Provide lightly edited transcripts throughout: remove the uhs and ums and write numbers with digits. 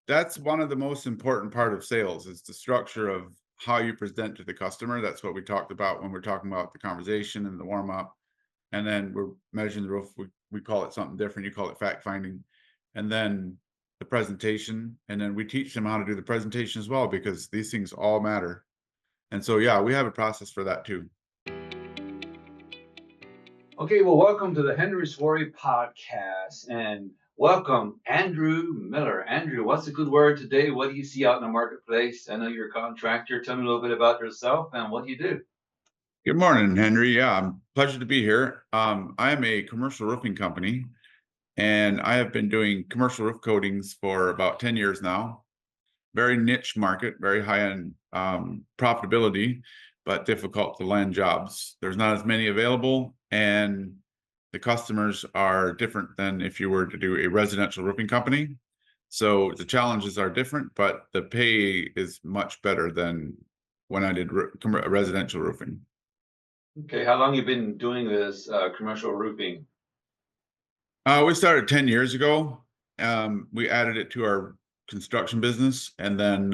That's one of the most important part of sales is the structure of how you present to the customer. That's what we talked about when we're talking about the conversation and the warm up. And then we're measuring the roof. We call it something different. You call it fact finding. And then the presentation. And then we teach them how to do the presentation as well, because these things all matter. And so, yeah, we have a process for that too. Okay, well, welcome to the Henry Swarey podcast, and welcome Andrew Miller. Andrew, what's a good word today? What do you see out in the marketplace? I know you're a contractor. Tell me a little bit about yourself and what do you do? Good morning, Henry. Yeah, pleasure to be here. I am a commercial roofing company, and I have been doing commercial roof coatings for about 10 years now. Very niche market, very high end profitability, but difficult to land jobs. There's not as many available, and the customers are different than if you were to do a residential roofing company. So the challenges are different, but the pay is much better than when I did residential roofing. Okay, how long you been doing this commercial roofing? We started 10 years ago. We added it to our construction business. And then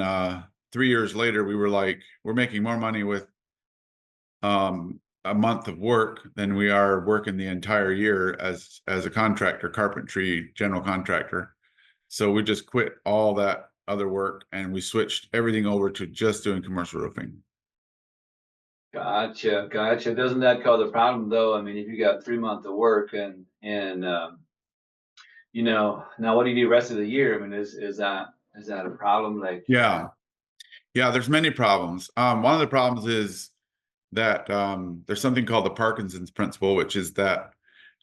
3 years later, we were like, we're making more money with a month of work than we are working the entire year as a contractor, carpentry general contractor. So we just quit all that other work and we switched everything over to just doing commercial roofing. Gotcha, gotcha. Doesn't that cause a problem though? I mean, if you got 3 months of work and now what do you do the rest of the year? I mean, is that a problem? Like, Yeah. Yeah. There's many problems. One of the problems is that there's something called the Parkinson's principle, which is that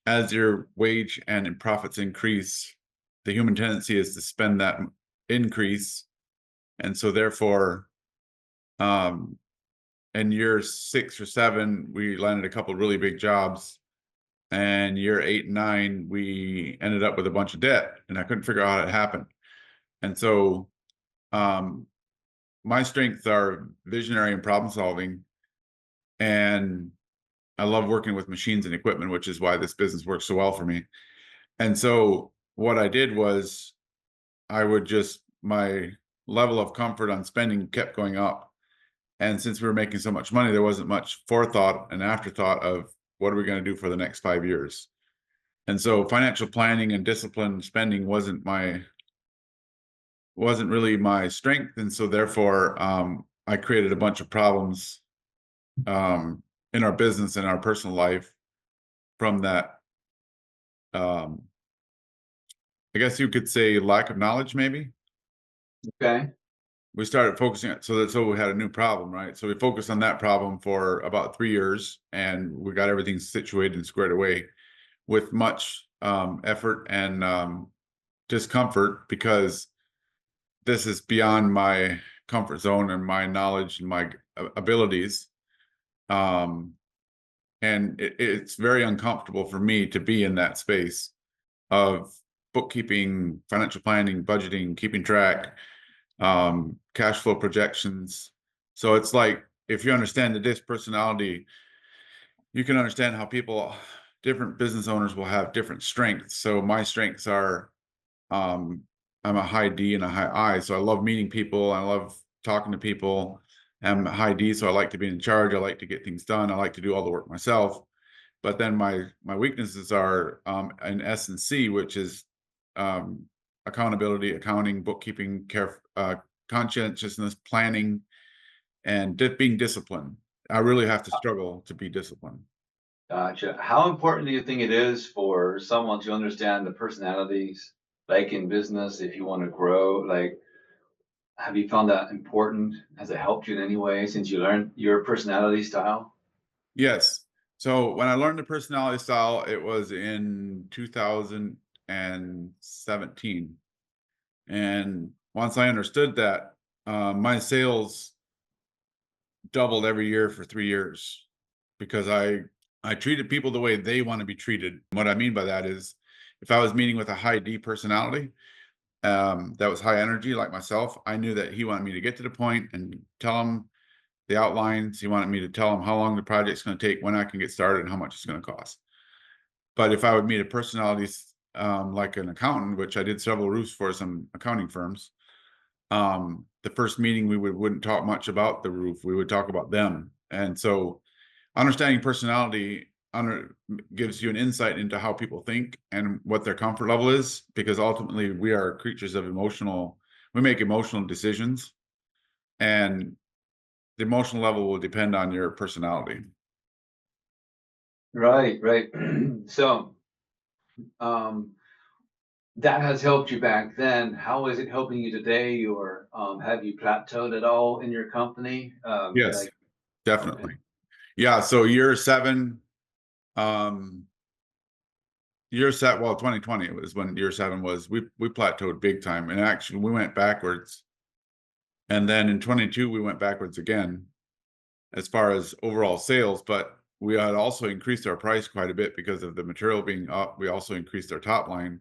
as your wage and profits increase, the human tendency is to spend that increase. And so therefore, um, in year 6 or 7, we landed a couple of really big jobs. And year 8 and 9, we ended up with a bunch of debt, and I couldn't figure out how it happened. And so, um, my strengths are visionary and problem solving, and I love working with machines and equipment, which is why this business works so well for me. And so, what I did was I would just my level of comfort on spending kept going up. And since we were making so much money, there wasn't much forethought and afterthought of what are we going to do for the next 5 years. And so financial planning and disciplined spending wasn't really my strength. And so therefore, I created a bunch of problems um, in our business and our personal life from that. Um, I guess you could say lack of knowledge, maybe. okay. We started focusing on so we had a new problem, right? So we focused on that problem for about 3 years, and we got everything situated and squared away with much effort and discomfort, because this is beyond my comfort zone and my knowledge and my abilities. Um, and it's very uncomfortable for me to be in that space of bookkeeping, financial planning, budgeting, keeping track, cash flow projections. So it's like if you understand the disc personality, you can understand how different business owners will have different strengths. So my strengths are um, I'm a high D and a high I. So I love meeting people. I love talking to people. I'm a high D, so I like to be in charge. I like to get things done. I like to do all the work myself. But then my weaknesses are an S and C, which is um, accountability, accounting, bookkeeping, conscientiousness, planning, and being disciplined. I really have to struggle to be disciplined. Gotcha. How important do you think it is for someone to understand the personalities, like in business, if you want to grow? Like, have you found that important? Has it helped you in any way since you learned your personality style? Yes. So when I learned the personality style, it was in 2017. And once I understood that, my sales doubled every year for 3 years, because I treated people the way they want to be treated. What I mean by that is, if I was meeting with a high D personality, that was high energy like myself, I knew that he wanted me to get to the point and tell him the outlines. He wanted me to tell him how long the project's going to take, when I can get started, and how much it's going to cost. But if I would meet a personality like an accountant, which I did several roofs for some accounting firms, The first meeting we wouldn't talk much about the roof. We would talk about them. And so understanding personality gives you an insight into how people think and what their comfort level is, because ultimately we are creatures of we make emotional decisions, and the emotional level will depend on your personality. Right, right. So, um, that has helped you back then. How is it helping you today, or have you plateaued at all in your company? Yes, Like, okay, definitely. Yeah. So year seven, um, well, 2020 was when year seven was, we plateaued big time. And actually we went backwards. And then in 22, we went backwards again as far as overall sales, but we had also increased our price quite a bit because of the material being up. We also increased our top line.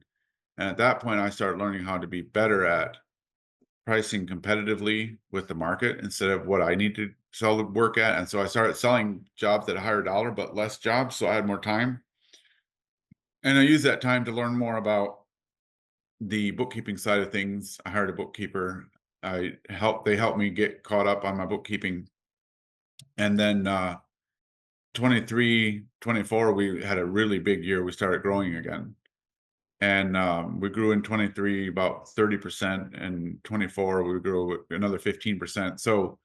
And at that point, I started learning how to be better at pricing competitively with the market instead of what I need to sell the work at. And so I started selling jobs at a higher dollar, but less jobs. So I had more time. And I used that time to learn more about the bookkeeping side of things. I hired a bookkeeper. They helped me get caught up on my bookkeeping. And then 23, 24, we had a really big year. We started growing again. And we grew in 23 about 30%, and 24 we grew another 15%. So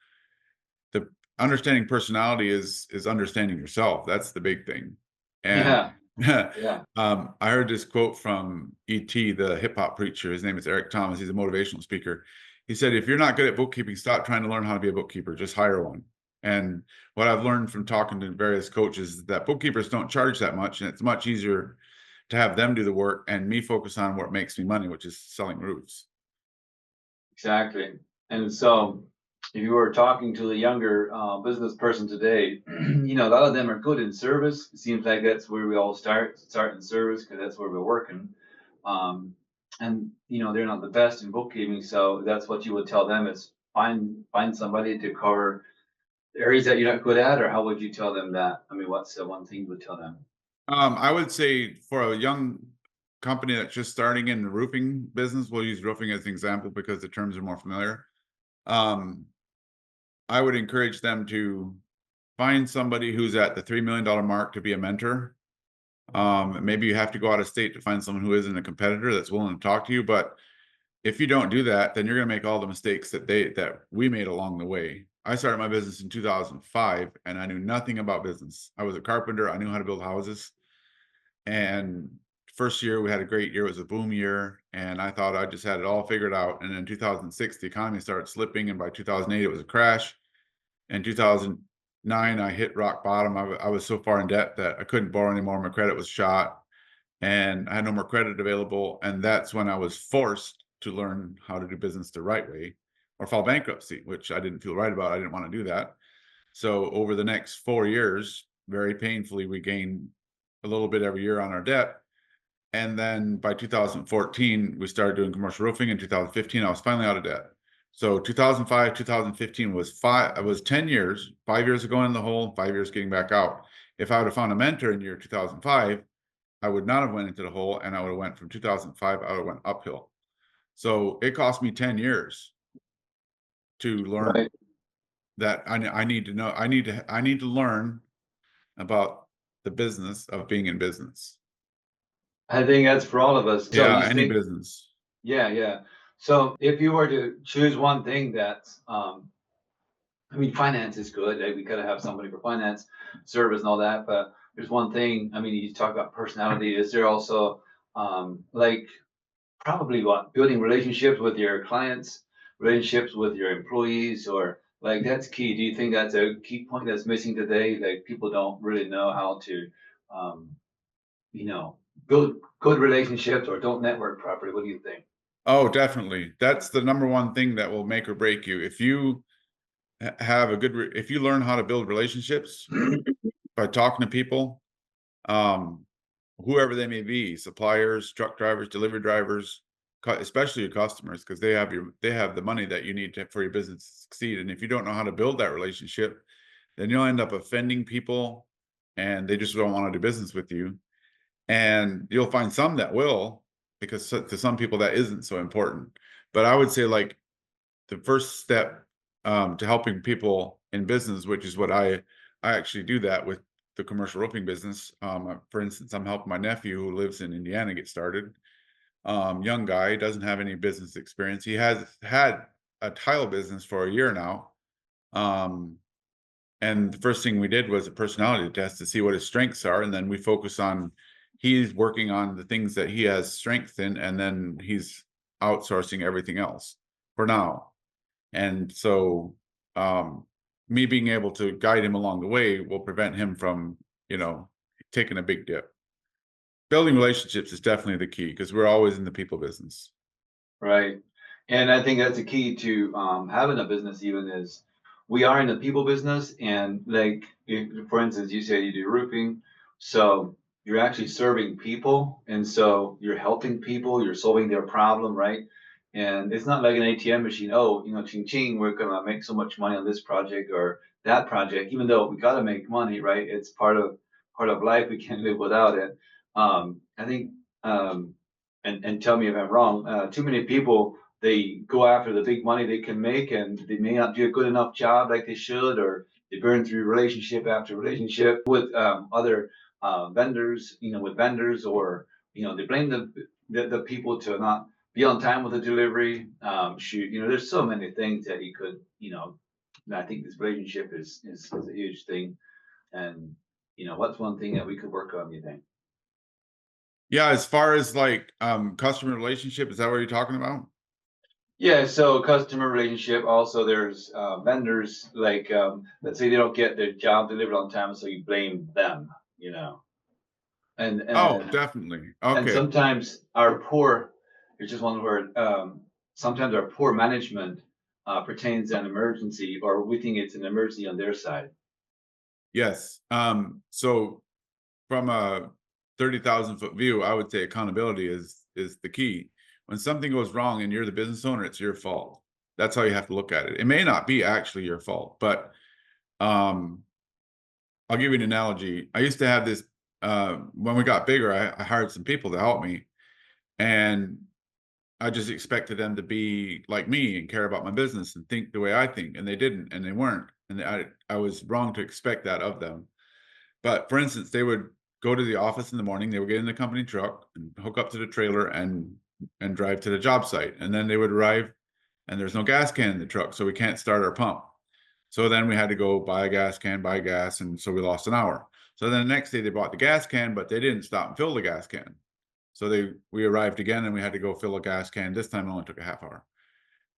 the understanding personality is understanding yourself. That's the big thing. And yeah, yeah, I heard this quote from E.T., the hip hop preacher. His name is Eric Thomas. He's a motivational speaker. He said, if you're not good at bookkeeping, stop trying to learn how to be a bookkeeper. Just hire one. And what I've learned from talking to various coaches is that bookkeepers don't charge that much, and it's much easier to have them do the work and me focus on what makes me money, which is selling roofs. exactly. And so, if you were talking to the younger business person today, a lot of them are good in service. It seems like that's where we all start in service because that's where we're working. Um, and they're not the best in bookkeeping, so that's what you would tell them is find somebody to cover areas that you're not good at, or how would you tell them that? I mean, what's the one thing you would tell them? I would say for a young company that's just starting in the roofing business, we'll use roofing as an example because the terms are more familiar. Um, I would encourage them to find somebody who's at the $3 million mark to be a mentor. Maybe you have to go out of state to find someone who isn't a competitor that's willing to talk to you. But if you don't do that, then you're going to make all the mistakes that we made along the way. I started my business in 2005, and I knew nothing about business. I was a carpenter. I knew how to build houses. And first year we had a great year. It was a boom year, and I thought I just had it all figured out. And in 2006, the economy started slipping, and by 2008, it was a crash. In 2009, I hit rock bottom. I was so far in debt that I couldn't borrow anymore. My credit was shot, and I had no more credit available. And that's when I was forced to learn how to do business the right way, or file bankruptcy, which I didn't feel right about. I didn't want to do that. So over the next 4 years, very painfully, we gained a little bit every year on our debt. And then by 2014, we started doing commercial roofing. In 2015, I was finally out of debt. So 2005, 2015 was 10 years, 5 years of going in the hole, 5 years getting back out. If I would have found a mentor in year 2005, I would not have went into the hole, and I would have went from 2005, I would have went uphill. So it cost me 10 years to learn Right. that I need to know, I need to learn about the business of being in business. I think that's for all of us. So Yeah, you any think, business. yeah, yeah. So if you were to choose one thing that's, I mean, finance is good. We gotta have somebody for finance, service, and all that. But there's one thing. I mean, you talk about personality. Is there also, like, probably what, building relationships with your clients, relationships with your employees, or like that's key? Do you think that's a key point that's missing today? Like people don't really know how to, um, you know, build good relationships or don't network properly. What do you think? Oh, definitely. That's the number one thing that will make or break you. If you have a if you learn how to build relationships by talking to people, um, whoever they may be, suppliers, truck drivers, delivery drivers, especially your customers, because they have the money that you need for your business to succeed. And if you don't know how to build that relationship, then you'll end up offending people, and they just don't want to do business with you. And you'll find some that will, because to some people that isn't so important. But I would say, like, the first step to helping people in business, which is what I actually do that with the commercial roofing business. For instance, I'm helping my nephew who lives in Indiana get started. Young guy, doesn't have any business experience. He has had a tile business for a year now. Um, and the first thing we did was a personality test to see what his strengths are, and then we focus on he's working on the things that he has strength in, and then he's outsourcing everything else for now. And so, me being able to guide him along the way will prevent him from, you know, taking a big dip. Building relationships is definitely the key because we're always in the people business. Right. And I think that's the key to having a business even is we are in the people business and like if, for instance, you say you do roofing, so you're actually serving people and so you're helping people, you're solving their problem, right? And it's not like an ATM machine, oh, ching ching, we're gonna make so much money on this project or that project, even though we gotta make money, right? It's part of life, we can't live without it. I think um and tell me if I'm wrong. Too many people they go after the big money they can make, and they may not do a good enough job like they should, or they burn through relationship after relationship with other vendors, with vendors, or they blame the people to not be on time with the delivery. Shoot, there's so many things that you could, and I think this relationship is a huge thing. And what's one thing that we could work on? You think? Yeah, as far as like customer relationship, is that what you're talking about? Yeah, so customer relationship. Also, there's vendors like let's say they don't get their job delivered on time, so you blame them. You know, and Oh, and definitely. and Okay. sometimes our poor, it's just one word. Sometimes our poor management pertains to an emergency, or we think it's an emergency on their side. Yes. So from a 30,000-foot view, I would say accountability is the key. When something goes wrong and you're the business owner, it's your fault. That's how you have to look at it. It may not be actually your fault, but um, I'll give you an analogy. I used to have this when we got bigger, I hired some people to help me, and I just expected them to be like me and care about my business and think the way I think, and they didn't, and they weren't, and I was wrong to expect that of them. But for instance, they would go to the office in the morning, they would get in the company truck and hook up to the trailer and drive to the job site. And then they would arrive and there's no gas can in the truck, so we can't start our pump. So then we had to go buy a gas can, buy gas, and so we lost an hour. So then the next day they bought the gas can, but they didn't stop and fill the gas can. So we arrived again and we had to go fill a gas can. This time it only took a half hour.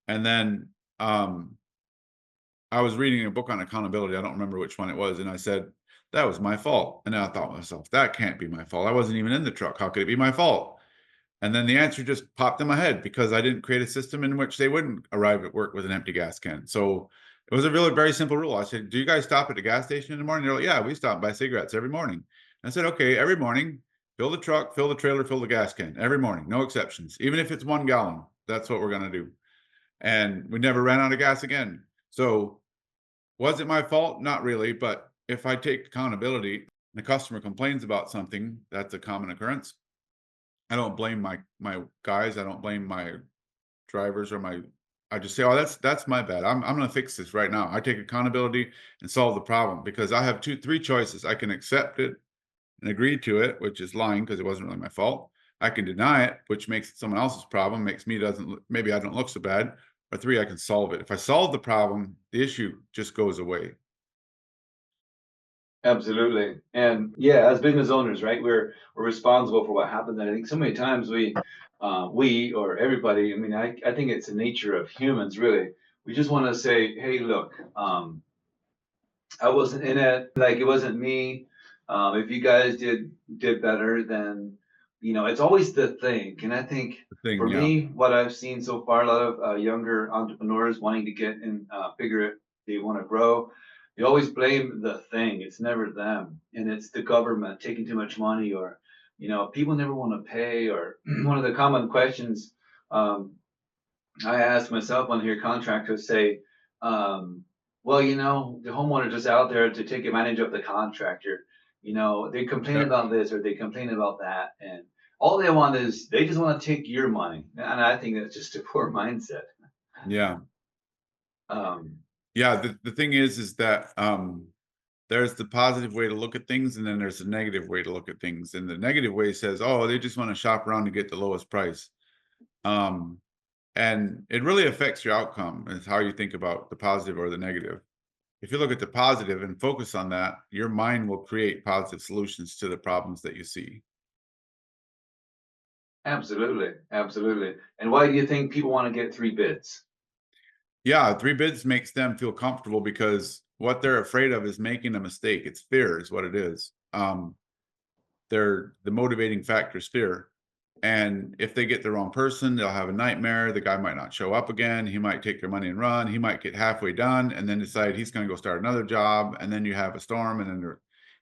And then I was reading a book on accountability. I don't remember which one it was. And I said, that was my fault. And then I thought to myself, that can't be my fault. I wasn't even in the truck. How could it be my fault? And then the answer just popped in my head because I didn't create a system in which they wouldn't arrive at work with an empty gas can. So it was a really very simple rule. I said, do you guys stop at the gas station in the morning? They're like, yeah, we stop and buy cigarettes every morning. And I said, okay, every morning, fill the truck, fill the trailer, fill the gas can every morning, no exceptions. Even if it's 1 gallon, that's what we're going to do. And we never ran out of gas again. So was it my fault? Not really, but if I take accountability and the customer complains about something, that's a common occurrence. I don't blame my guys. I don't blame my drivers or my I just say, "Oh, that's my bad. I'm gonna fix this right now." I take accountability and solve the problem because I have 2, 3 choices. I can accept it and agree to it, which is lying because it wasn't really my fault. I can deny it, which makes it someone else's problem, makes me doesn't maybe I don't look so bad. Or 3, I can solve it. If I solve the problem, the issue just goes away. Absolutely. And yeah, as business owners, right, we're responsible for what happens. And I think so many times we or everybody, I mean, I think it's the nature of humans really. We just want to say, hey, look, I wasn't in it, like it wasn't me. If you guys did better, then it's always the thing. And I think The thing, for yeah. me, what I've seen so far, a lot of younger entrepreneurs wanting to get in, figure it, they want to grow. They always blame the thing. It's never them, and it's the government taking too much money, or people never want to pay. Or one of the common questions um, I asked myself on here, contractors say, well, the homeowner just out there to take advantage of the contractor. They complain Yep. about this or they complain about that. And all they want is they just want to take your money. And I think that's just a poor mindset. Yeah. Um, Yeah, the thing is that there's the positive way to look at things, and then there's the negative way to look at things. And the negative way says, oh, they just want to shop around to get the lowest price. Um, and it really affects your outcome is how you think about the positive or the negative. If you look at the positive and focus on that, your mind will create positive solutions to the problems that you see. Absolutely, absolutely. And why do you think people want to get three bids? Yeah, three bids makes them feel comfortable because what they're afraid of is making a mistake. It's fear, is what it is. They're the motivating factor is fear. And if they get the wrong person, they'll have a nightmare. The guy might not show up again. He might take their money and run. He might get halfway done and then decide he's going to go start another job. And then you have a storm, and then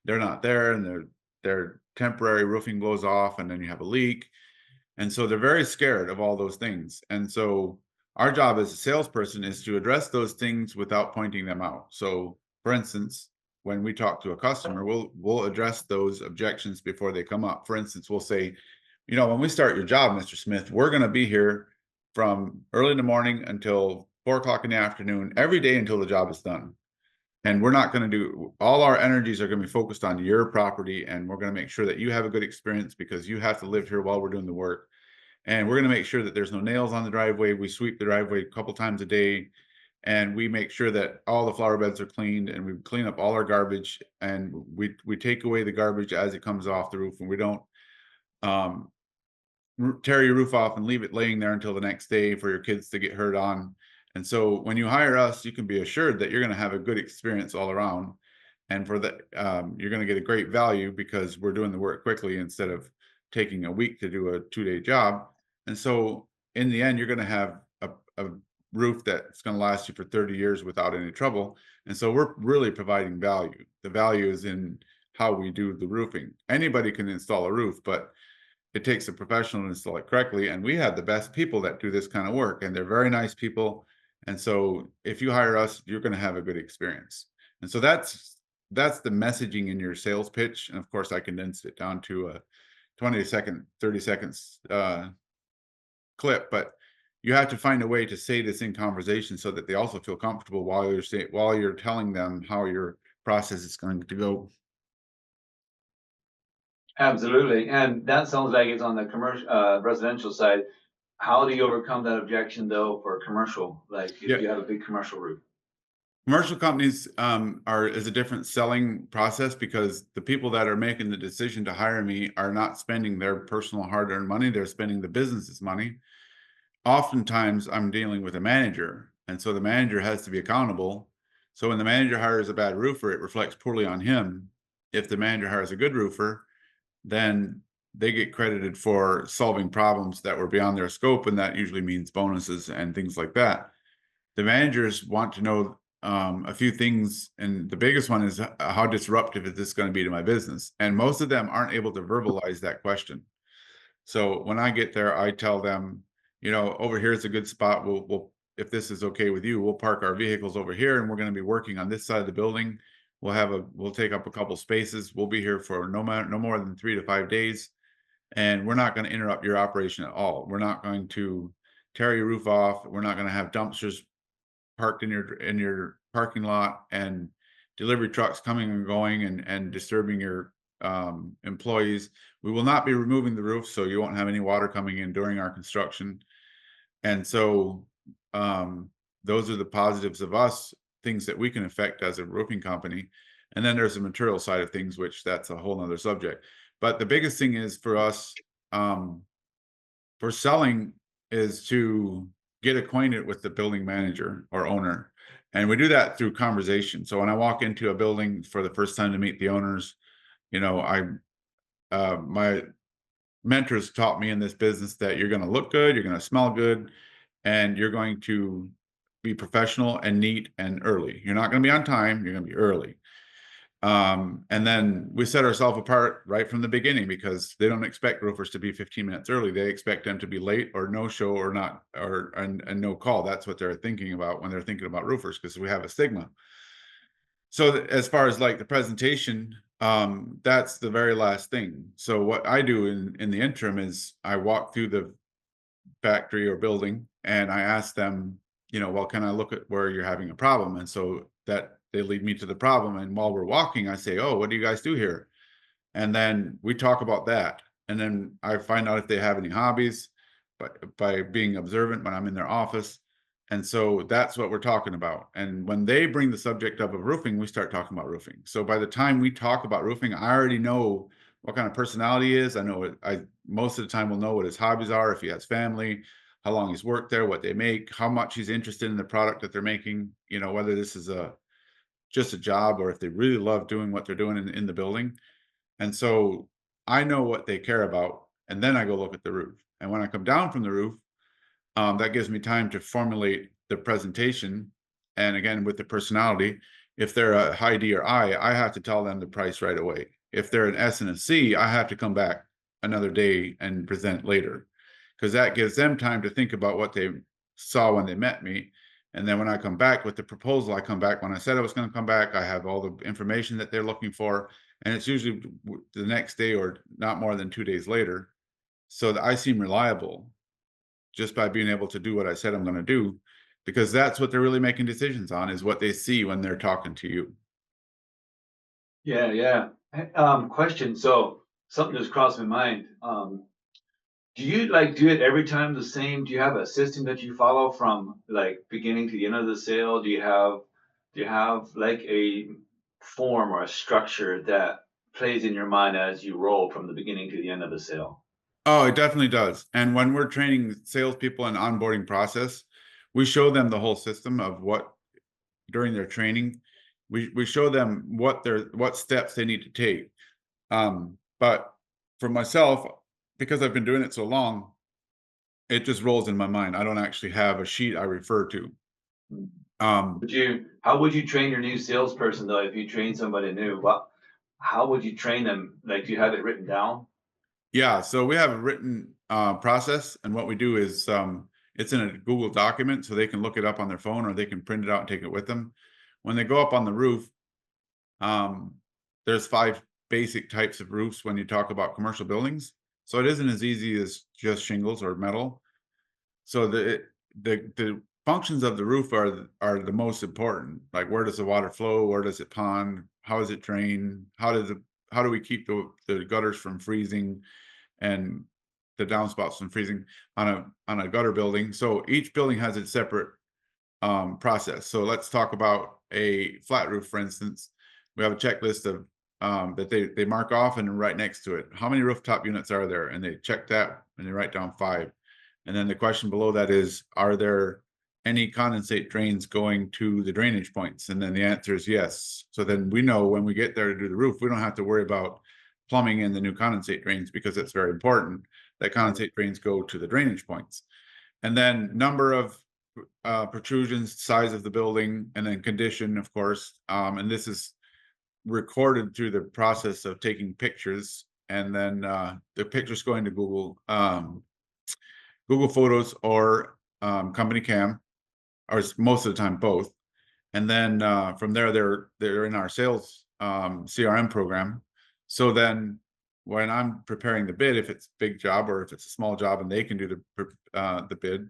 they're not there, and their temporary roofing blows off, and then you have a leak. And so they're very scared of all those things. And so our job as a salesperson is to address those things without pointing them out. So for instance, when we talk to a customer, we'll address those objections before they come up. For instance, we'll say, when we start your job, Mr. Smith, we're going to be here from early in the morning until 4 o'clock in the afternoon, every day until the job is done. And we're not going to do all our energies are going to be focused on your property. And we're going to make sure that you have a good experience because you have to live here while we're doing the work. And we're going to make sure that there's no nails on the driveway. We sweep the driveway a couple times a day, and we make sure that all the flower beds are cleaned, and we clean up all our garbage, and we take away the garbage as it comes off the roof, and we don't um, tear your roof off and leave it laying there until the next day for your kids to get hurt on. And so when you hire us, you can be assured that you're going to have a good experience all around. And for that, you're going to get a great value because we're doing the work quickly instead of taking a week to do a 2-day job. And so in the end, you're going to have a roof that's going to last you for 30 years without any trouble. And so we're really providing value. The value is in how we do the roofing. Anybody can install a roof, but it takes a professional to install it correctly. And we have the best people that do this kind of work, and they're very nice people. And so if you hire us, you're going to have a good experience. And so that's the messaging in your sales pitch. And of course, I condensed it down to a 20-second, 30 seconds clip, but you have to find a way to say this in conversation so that they also feel comfortable while you're telling them how your process is going to go. Absolutely. And that sounds like it's on the commercial, residential side. How do you overcome that objection though for commercial? Like if Yeah. you have a big commercial roof? Commercial companies are is a different selling process because the people that are making the decision to hire me are not spending their personal hard-earned money; they're spending the business's money. Oftentimes, I'm dealing with a manager, and so the manager has to be accountable. So when the manager hires a bad roofer, it reflects poorly on him. If the manager hires a good roofer, then they get credited for solving problems that were beyond their scope, and that usually means bonuses and things like that. The managers want to know a few things, and the biggest one is how disruptive is this going to be to my business? And most of them aren't able to verbalize that question. So when I get there, I tell them, over here is a good spot. We'll if this is okay with you, we'll park our vehicles over here, and we're going to be working on this side of the building. We'll take up a couple spaces. We'll be here for no more than 3 to 5 days, and we're not going to interrupt your operation at all. We're not going to tear your roof off. We're not going to have dumpsters parked in your parking lot and delivery trucks coming and going and disturbing your employees. We will not be removing the roof, so you won't have any water coming in during our construction. And so um, those are the positives of us, things that we can affect as a roofing company. And then there's the material side of things, which that's a whole nother subject. But the biggest thing is for us, um, for selling, is to get acquainted with the building manager or owner. And we do that through conversation. So when I walk into a building for the first time to meet the owners, I my mentors taught me in this business that you're going to look good, you're going to smell good, and you're going to be professional and neat and early. You're not going to be on time, you're going to be early. And then we set ourselves apart right from the beginning because they don't expect roofers to be 15 minutes early. They expect them to be late or no show or not and no call. That's what they're thinking about when they're thinking about roofers because we have a stigma. So as far as like the presentation, that's the very last thing. So what I do in the interim is I walk through the factory or building and I ask them, well, can I look at where you're having a problem? And so that they lead me to the problem. And while we're walking, I say, oh, what do you guys do here? And then we talk about that. And then I find out if they have any hobbies, but by being observant when I'm in their office. And so that's what we're talking about. And when they bring the subject up of roofing, we start talking about roofing. So by the time we talk about roofing, I already know what kind of personality he is. I know I most of the time will know what his hobbies are, if he has family, how long he's worked there, what they make, how much he's interested in the product that they're making, whether this is just a job or if they really love doing what they're doing in the building. And so I know what they care about, and then I go look at the roof. And when I come down from the roof, that gives me time to formulate the presentation. And again, with the personality, if they're a high D or I have to tell them the price right away. If they're an S and a C, I have to come back another day and present later, because that gives them time to think about what they saw when they met me. And then when I come back with the proposal, I come back when I said I was going to come back. I have all the information that they're looking for. And it's usually the next day or not more than 2 days later. So that I seem reliable just by being able to do what I said I'm going to do, because that's what they're really making decisions on, is what they see when they're talking to you. Yeah, yeah. Question. So something just crossed my mind. Do you like do it every time the same? Do you have a system that you follow from like beginning to the end of the sale? Do you have like a form or a structure that plays in your mind as you roll from the beginning to the end of the sale? Oh, it definitely does. And when we're training salespeople in onboarding process, we show them the whole system of what during their training, we show them what steps they need to take. But for myself, because I've been doing it so long, it just rolls in my mind. I don't actually have a sheet I refer to. Mm. Um, How would you train your new salesperson though if you train somebody new? How would you train them? Like, do you have it written down? Yeah, so we have a written process, and what we do is it's in a Google document, so they can look it up on their phone or they can print it out and take it with them. When they go up on the roof, um, there's 5 basic types of roofs when you talk about commercial buildings. So it isn't as easy as just shingles or metal. So the functions of the roof are the most important. Like, where does the water flow? Where does it pond? How is it drained? How do we keep the gutters from freezing and the downspouts from freezing on a gutter building? So each building has its separate process. So let's talk about a flat roof, for instance. We have a checklist of that they mark off, and right next to it, how many rooftop units are there? And they check that and they write down 5. And then the question below that is, are there any condensate drains going to the drainage points? And then the answer is yes. So then we know when we get there to do the roof, we don't have to worry about plumbing in the new condensate drains, because it's very important that Right. condensate drains go to the drainage points. And then number of protrusions, size of the building, and then condition, of course. And this is recorded through the process of taking pictures, and then the pictures going to Google Photos or Company Cam, or most of the time both. And then from there, they're in our sales CRM program. So then when I'm preparing the bid, if it's a big job or if it's a small job and they can do the bid,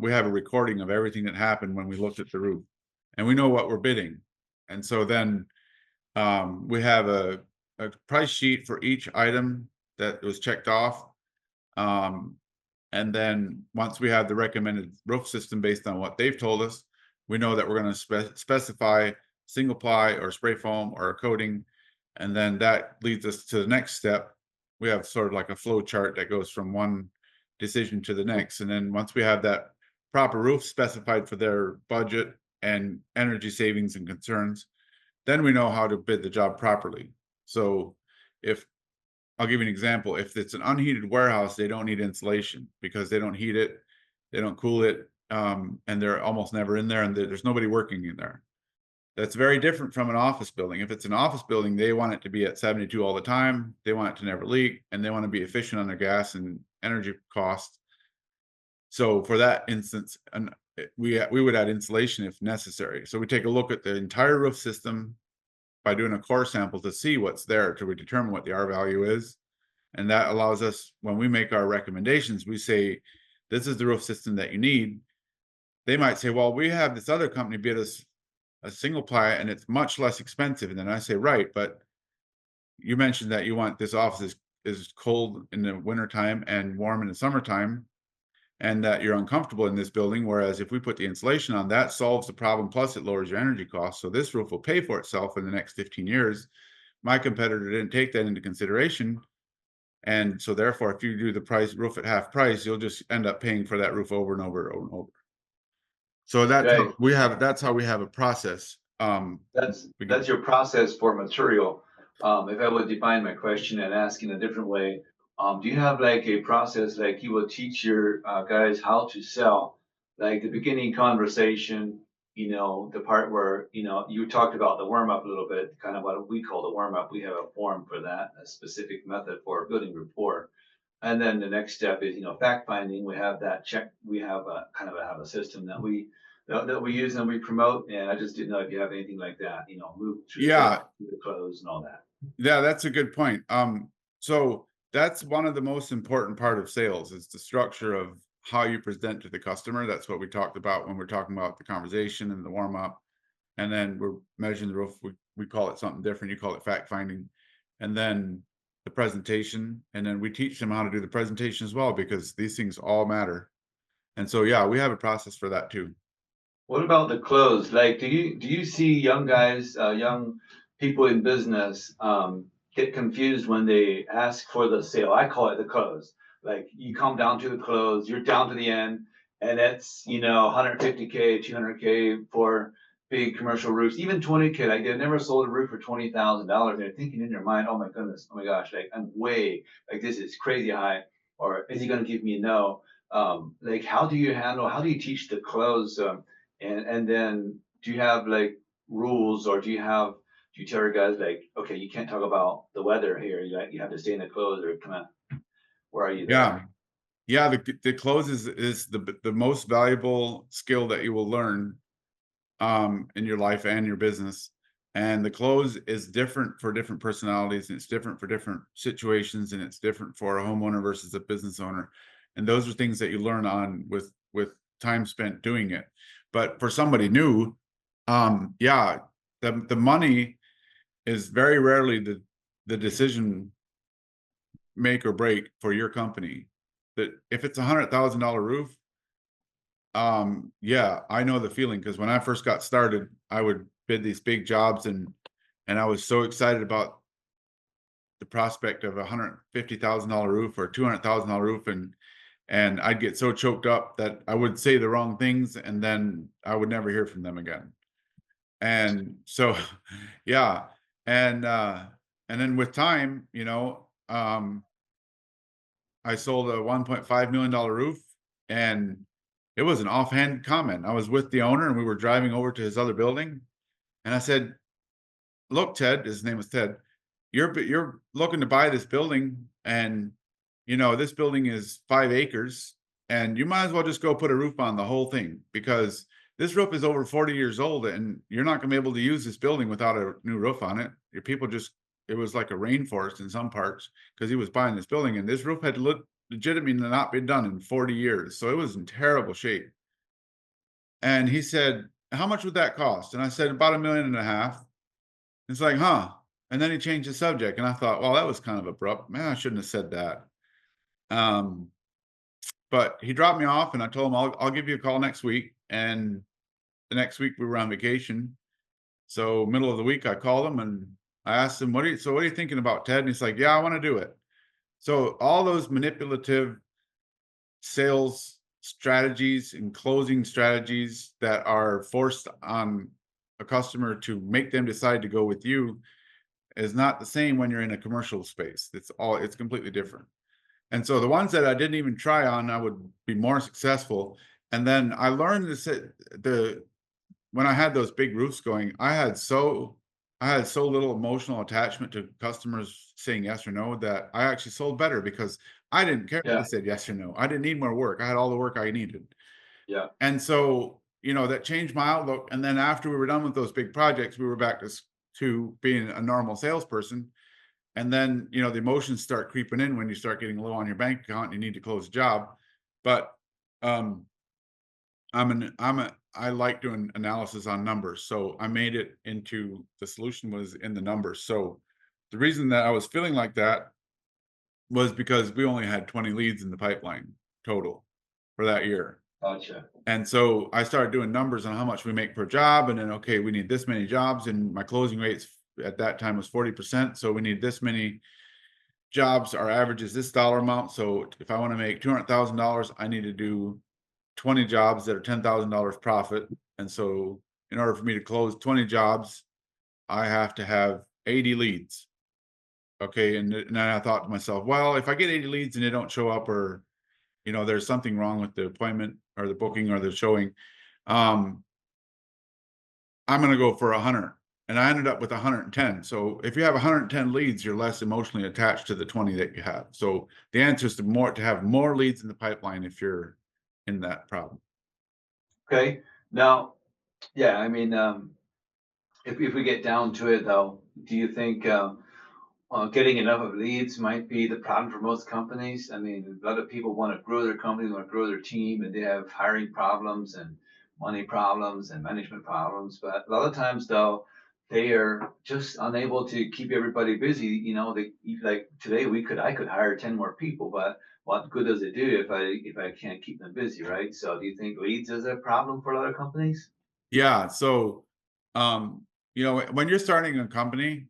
we have a recording of everything that happened when we looked at the roof, and we know what we're bidding. And so then we have a price sheet for each item that was checked off. Um, and then once we have the recommended roof system based on what they've told us, we know that we're going to specify single ply or spray foam or a coating. And then that leads us to the next step. We have sort of like a flow chart that goes from one decision to the next. And then once we have that proper roof specified for their budget and energy savings and concerns, then we know how to bid the job properly. So if I'll give you an example. If it's an unheated warehouse, they don't need insulation because they don't heat it, they don't cool it, and they're almost never in there, and there's nobody working in there. That's very different from an office building. If it's an office building, they want it to be at 72 all the time. They want it to never leak, and they want to be efficient on their gas and energy costs. So for that instance, and we would add insulation if necessary. So we take a look at the entire roof system by doing a core sample to see what's there till we determine what the R value is. And that allows us, when we make our recommendations, we say, this is the roof system that you need. they might say, well, we have this other company bid us a single ply and it's much less expensive. And then I say, right, but you mentioned that you want this office is cold in the wintertime and warm in the summertime, and that you're uncomfortable in this building. Whereas if we put the insulation on, that solves the problem. Plus, it lowers your energy costs. So this roof will pay for itself in the next 15 years. My competitor didn't take that into consideration. And so therefore, if you do the price roof at half price, you'll just end up paying for that roof over and over and over and over. So Right. that's how we have a process. We get, That's your process for material. If I would define my question and ask in a different way, do you have like a process like you will teach your guys how to sell, like the beginning conversation, the part where you talked about the warm up a little bit, kind of what we call the warm up. We have a form for that, a specific method for building rapport. And then the next step is, fact finding. We have that check. We have a kind of have a system that we use and we promote. And I just didn't know if you have anything like that, move through the sales, yeah, through the close and all that. yeah, that's a good point. So that's one of the most important part of sales is the structure of how you present to the customer. That's what we talked about when we're talking about the conversation and the warm up. And then we're measuring the roof. We call it something different. You call it fact finding. And then the presentation. And then we teach them how to do the presentation as well, because these things all matter. And so, yeah, we have a process for that too. What about the close? Like, do you see young guys, young people in business, get confused when they ask for the sale? I call it the close. Like, you come down to the close, you're down to the end, and it's 150K, 200K for big commercial roofs, even 20K. Like, they've never sold a roof for $20,000. They're thinking in their mind, oh my goodness, oh my gosh, like I'm way like this is crazy high, or is he going to give me a no? Like, how do you teach the close? And then do you have like rules, or do you tell your guys like, okay, you can't talk about the weather here. You have to stay in the clothes, or come on, where are you Yeah. there? Yeah. The close is the most valuable skill that you will learn in your life and your business. And the close is different for different personalities, and it's different for different situations, and it's different for a homeowner versus a business owner. And those are things that you learn on with time spent doing it. But for somebody new, yeah, the money is very rarely the decision make or break for your company. That if it's $100,000 roof, yeah, I know the feeling, because when I first got started, I would bid these big jobs, and I was so excited about the prospect of $150,000 roof or $200,000 roof, and I'd get so choked up that I would say the wrong things, and then I would never hear from them again. And so, yeah, and and then with time, I sold a $1.5 million roof, and it was an offhand comment. I was with the owner, and we were driving over to his other building, and I said, "Look, Ted," his name was Ted, "you're looking to buy this building, and this building is 5 acres, and you might as well just go put a roof on the whole thing, because this roof is over 40 years old, and you're not going to be able to use this building without a new roof on it. Your people just It was like a rainforest in some parts, because he was buying this building, and this roof had legitimately not been done in 40 years, so it was in terrible shape." And he said, "How much would that cost?" And I said, "About 1.5 million." It's like, huh? And then he changed the subject, and I thought, well, that was kind of abrupt. Man, I shouldn't have said that. Um, but he dropped me off, and I told him I'll give you a call next week. And the next week we were on vacation, so middle of the week I called him and I asked him, what are you thinking about, Ted?" And he's like, "Yeah, I want to do it." So all those manipulative sales strategies and closing strategies that are forced on a customer to make them decide to go with you is not the same when you're in a commercial space. It's completely different. And so the ones that I didn't even try on, I would be more successful. And then I learned this the when I had those big roofs going, I had so little emotional attachment to customers saying yes or no, that I actually sold better, because I didn't care if they Yeah, said yes or no. I didn't need more work. I had all the work I needed. yeah. And so, that changed my outlook. And then after we were done with those big projects, we were back to being a normal salesperson. And then, the emotions start creeping in when you start getting low on your bank account and you need to close a job. But um, I like doing analysis on numbers, so I made it into the solution was in the numbers. So the reason that I was feeling like that was because we only had 20 leads in the pipeline total for that year. Gotcha. And so I started doing numbers on how much we make per job, and then okay, we need this many jobs, and my closing rates at that time was 40%. So we need this many jobs. Our average is this dollar amount. So if I want to make $200,000, I need to do 20 jobs that are $10,000 profit. And so in order for me to close 20 jobs, I have to have 80 leads. Okay. And then I thought to myself, well, if I get 80 leads and they don't show up, or, there's something wrong with the appointment or the booking or the showing, um, I'm going to go for 100. And I ended up with 110. So if you have 110 leads, you're less emotionally attached to the 20 that you have. So the answer is to have more leads in the pipeline if you're in that problem. Okay. Now, yeah, I mean, if we get down to it though, do you think getting enough of leads might be the problem for most companies? I mean, a lot of people want to grow their company, want to grow their team, and they have hiring problems and money problems and management problems. But a lot of times, though, they are just unable to keep everybody busy. You know, they like today I could hire 10 more people, but what good does it do if I can't keep them busy, right? So, do you think leads is a problem for a lot of companies? Yeah. So, when you're starting a company,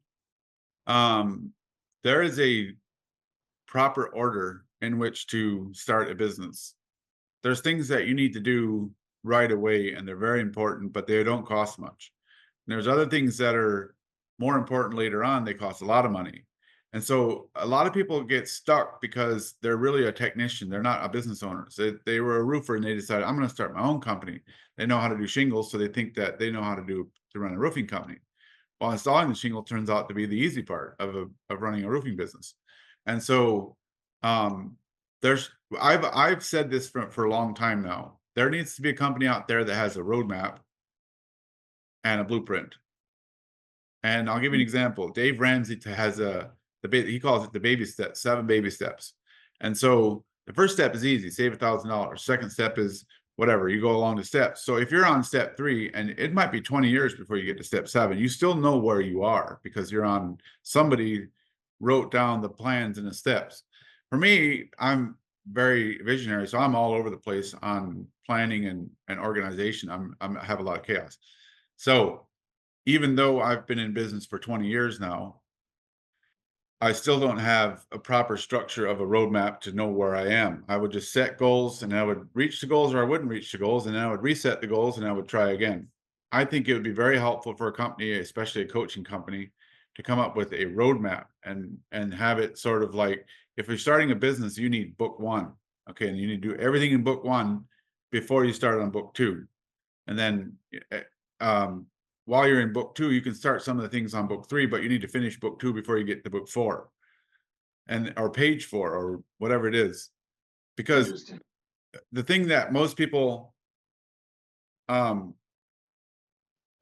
um, there is a proper order in which to start a business. There's things that you need to do right away, and they're very important, but they don't cost much. And there's other things that are more important later on. They cost a lot of money. And so a lot of people get stuck because they're really a technician. They're not a business owner. So they were a roofer and they decided, I'm going to start my own company. They know how to do shingles. So they think that they know how to run a roofing company. Well, installing the shingle turns out to be the easy part of running a roofing business. And so um, there's I've said this for a long time now. There needs to be a company out there that has a roadmap and a blueprint. And I'll give you an example. Dave Ramsey has he calls it the baby steps, 7 baby steps. And so the first step is easy, save $1,000. Second step is whatever, you go along the steps. So if you're on step 3, and it might be 20 years before you get to step 7, you still know where you are because somebody wrote down the plans and the steps. For me, I'm very visionary, so I'm all over the place on planning and organization. I have a lot of chaos. So even though I've been in business for 20 years now, I still don't have a proper structure of a roadmap to know where I am. I would just set goals and I would reach the goals, or I wouldn't reach the goals, and then I would reset the goals and I would try again. I think it would be very helpful for a company, especially a coaching company, to come up with a roadmap and have it sort of like, if you're starting a business, you need book 1. Okay, and you need to do everything in book 1 before you start on book 2. And then um, while you're in book 2, you can start some of the things on book 3, but you need to finish book 2 before you get to book 4 or page 4 or whatever it is. Because Interesting. the thing that most people, um,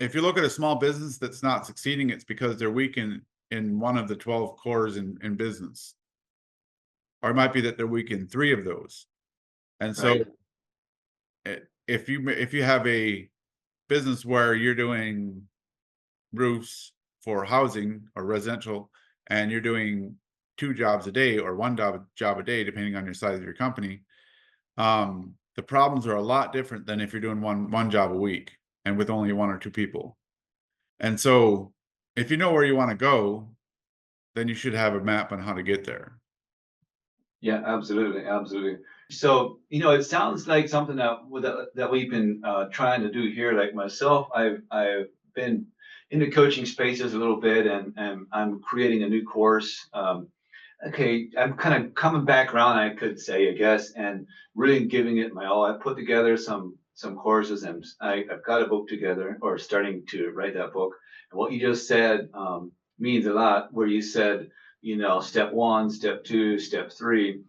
if you look at a small business that's not succeeding, it's because they're weak in one of the 12 cores in business, or it might be that they're weak in 3 of those. And so Right. if you have a business where you're doing roofs for housing or residential, and you're doing 2 jobs a day or one job a day, depending on your size of your company, the problems are a lot different than if you're doing one job a week and with only 1 or 2 people. And so, if you know where you want to go, then you should have a map on how to get there. Yeah, absolutely, absolutely. So, it sounds like something that we've been trying to do here. Like myself, I've been in the coaching spaces a little bit, and I'm creating a new course. Okay, I'm kind of coming back around, I could say, I guess, and really giving it my all. I put together some courses, and I've got a book together, or starting to write that book. And what you just said means a lot. Where you said, step 1, step 2, step 3,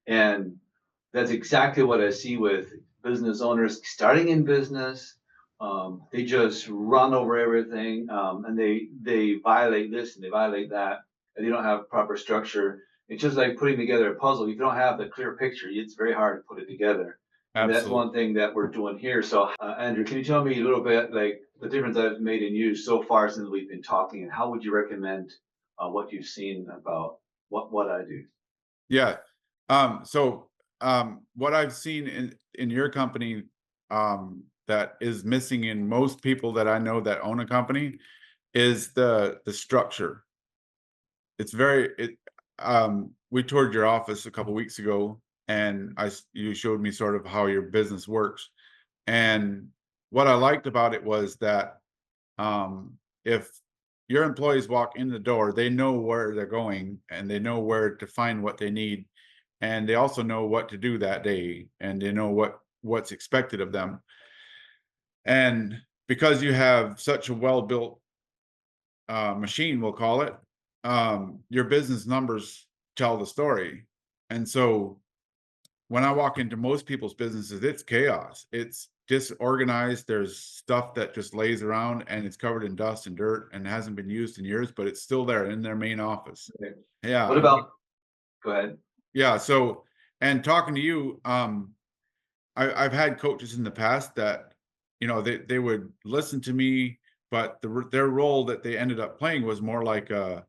and that's exactly what I see with business owners starting in business. They just run over everything, and they violate this and they violate that, and they don't have proper structure. It's just like putting together a puzzle. If you don't have the clear picture, it's very hard to put it together. And that's Absolutely. one thing that we're doing here. So, Andrew, can you tell me a little bit like the difference I've made in you so far since we've been talking, and how would you recommend what you've seen about what I do? Yeah. So what I've seen in your company that is missing in most people that I know that own a company is the structure. It's very it we toured your office a couple weeks ago, and you showed me sort of how your business works. And what I liked about it was that if your employees walk in the door, they know where they're going and they know where to find what they need, and they also know what to do that day, and they know what's expected of them. And because you have such a well built machine, we'll call it, your business numbers tell the story. And so when I walk into most people's businesses, it's chaos. It's disorganized. There's stuff that just lays around and it's covered in dust and dirt and hasn't been used in years, but it's still there in their main office. Okay. Yeah. What about, go ahead. Yeah. So, and talking to you, I've had coaches in the past that, they would listen to me, but their role that they ended up playing was more like a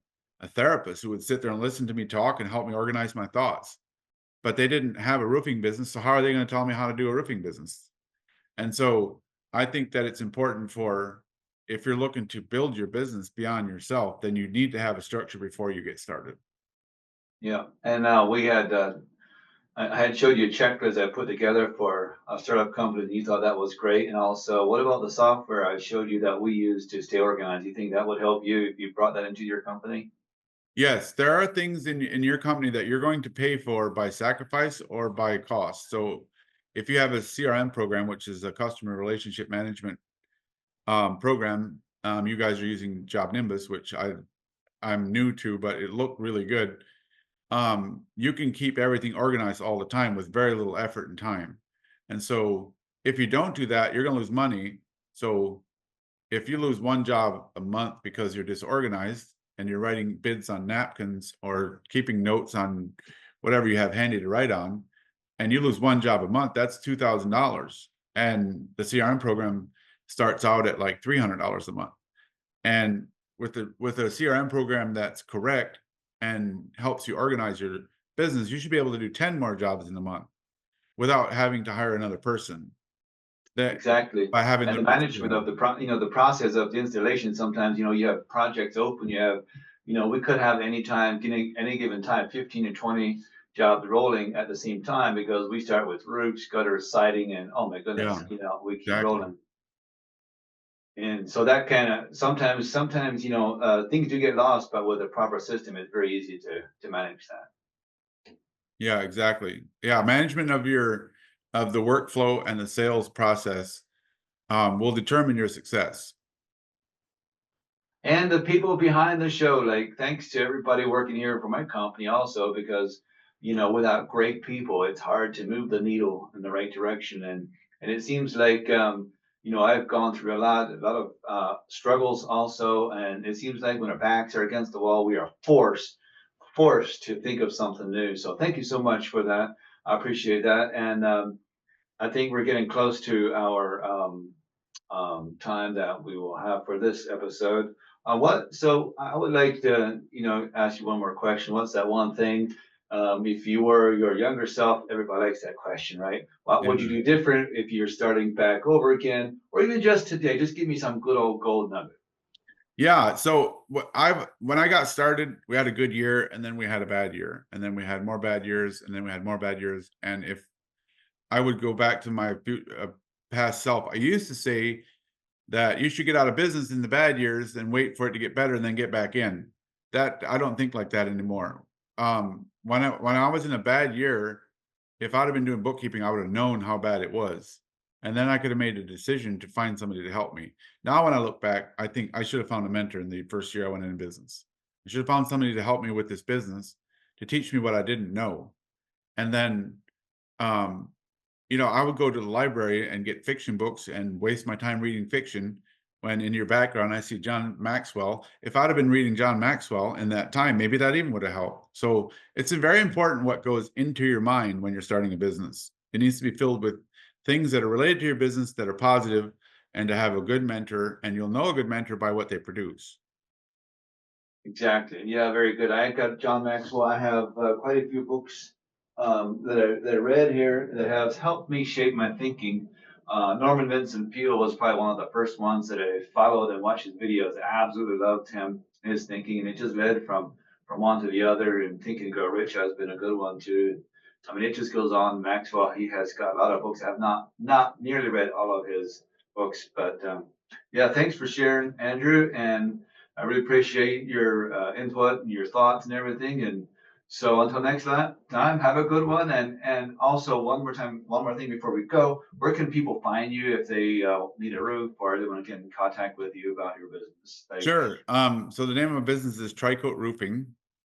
therapist who would sit there and listen to me talk and help me organize my thoughts. But they didn't have a roofing business, so how are they going to tell me how to do a roofing business? And so I think that it's important for if you're looking to build your business beyond yourself, then you need to have a structure before you get started. Yeah. And we had, I had showed you a checklist I put together for a startup company, and you thought that was great. And also, what about the software I showed you that we use to stay organized? You think that would help you if you brought that into your company? Yes, there are things in your company that you're going to pay for by sacrifice or by cost. So if you have a CRM program, which is a customer relationship management program, you guys are using Job Nimbus, which I'm new to, but it looked really good. You can keep everything organized all the time with very little effort and time. And so if you don't do that, you're going to lose money. So if you lose one job a month because you're disorganized and you're writing bids on napkins or keeping notes on whatever you have handy to write on, and you lose one job a month, that's $2,000. And the CRM program starts out at like $300 a month. And with a CRM program that's correct and helps you organize your business, you should be able to do 10 more jobs in a month without having to hire another person. That Exactly. by having And the the right management CRM. of the process of the installation, sometimes, you have projects open, we could have any given time, 15 to 20 jobs rolling at the same time because we start with roofs, gutters, siding, and oh my goodness, Yeah, we keep exactly. rolling. And so that kind of sometimes, things do get lost, but with a proper system, it's very easy to manage that. Yeah, exactly. Yeah, management of the workflow and the sales process will determine your success. And the people behind the show, like thanks to everybody working here for my company also, because without great people, it's hard to move the needle in the right direction. And it seems like I've gone through a lot of struggles also, and it seems like when our backs are against the wall, we are forced to think of something new. So thank you so much for that. I appreciate that. And I think we're getting close to our time that we will have for this episode. So I would like to, ask you one more question. What's that one thing, if you were your younger self, everybody likes that question, right? What Yeah. would you do different if you're starting back over again, or even just today? Just give me some good old gold nugget. Yeah. So when I got started, we had a good year and then we had a bad year. And then we had more bad years and then we had more bad years. And if I would go back to my past self, I used to say that you should get out of business in the bad years and wait for it to get better and then get back in. That I don't think like that anymore. When I was in a bad year, if I'd have been doing bookkeeping, I would have known how bad it was. And then I could have made a decision to find somebody to help me. Now, when I look back, I think I should have found a mentor in the first year I went into business. I should have found somebody to help me with this business to teach me what I didn't know. And then um, I would go to the library and get fiction books and waste my time reading fiction when in your background I see John Maxwell. If I'd have been reading John Maxwell in that time, maybe that even would have helped. So it's very important what goes into your mind when you're starting a business. It needs to be filled with things that are related to your business that are positive, and to have a good mentor, and you'll know a good mentor by what they produce. Exactly. Yeah, very good. I got John Maxwell. I have quite a few books that I read here that have helped me shape my thinking. Norman Vincent Peale was probably one of the first ones that I followed and watched his videos. I absolutely loved him and his thinking, and it just led from one to the other. And Think and Grow Rich has been a good one too. I mean, it just goes on. Maxwell, he has got a lot of books. I've not nearly read all of his books, but yeah, thanks for sharing, Andrew, and I really appreciate your input and your thoughts and everything. And so until next time, have a good one. And also one more thing before we go, where can people find you if they need a roof or they want to get in contact with you about your business? Like, Sure. So the name of my business is Tricoat Roofing.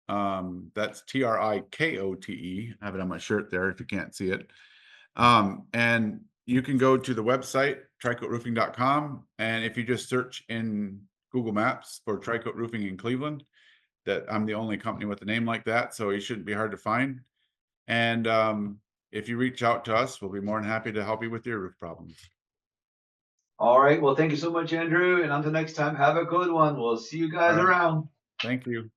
That's Trikote. I have it on my shirt there if you can't see it. And you can go to the website, tricoatroofing.com. And if you just search in Google Maps for Tricoat Roofing in Cleveland, that I'm the only company with a name like that. So it shouldn't be hard to find. And if you reach out to us, we'll be more than happy to help you with your roof problems. all right. Well, thank you so much, Andrew. And until next time, have a good one. We'll see you All guys right. around. Thank you.